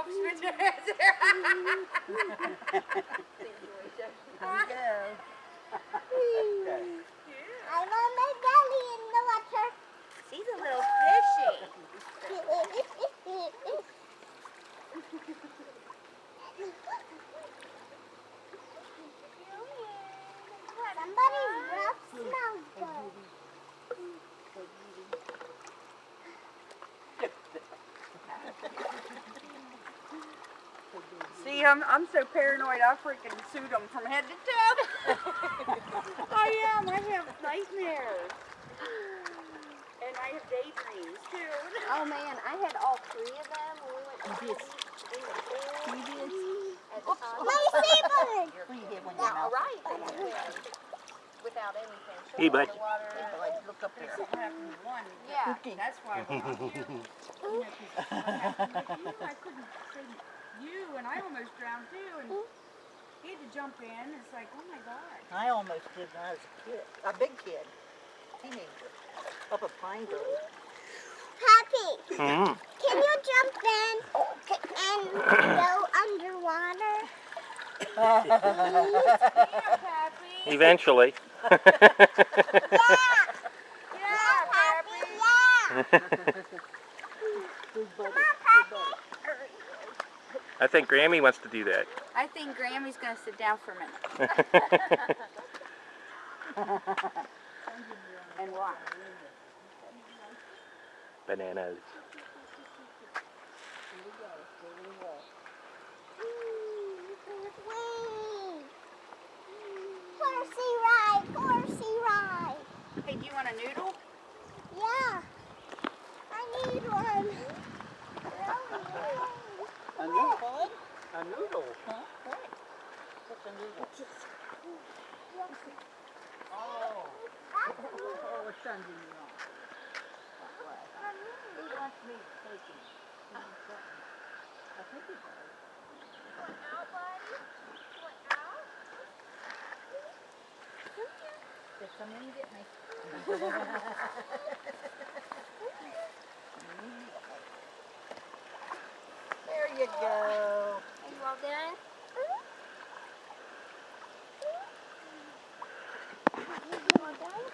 Oh, switch your hands there. I want my belly in the water. She's a little fishy. Somebody's breath smells good. See, I'm so paranoid I freaking suit them from head to toe. I am. I have nightmares. And I have daydreams too. Oh man, I had all three of them when we went to My seabird! Yeah, right. Without anything. Hey, bud. Look up there. What happened to one? Yeah. That's why I want you. What happened with you? I couldn't say you, and I almost drowned too. And he had to jump in. It's like, oh my God. I almost did when I was a kid. A big kid. Teenager. Up a pine grove. Happy, Mm. can you jump in and go underwater? Yeah, Pappy. Eventually. Yeah! Yeah, Pappy. Yeah! Come on, Pappy! I think Grammy wants to do that. I think Grammy's going to sit down for a minute. And watch. Bananas. Horsey ride, horsey ride. Hey, do you want a noodle? Yeah, I need one. A noodle? A noodle? Huh? What? What's a noodle? Oh. Oh, it's under your arm. He wants me to take him. I think he does. Did someone get me? There you go. Are you all done? You all done?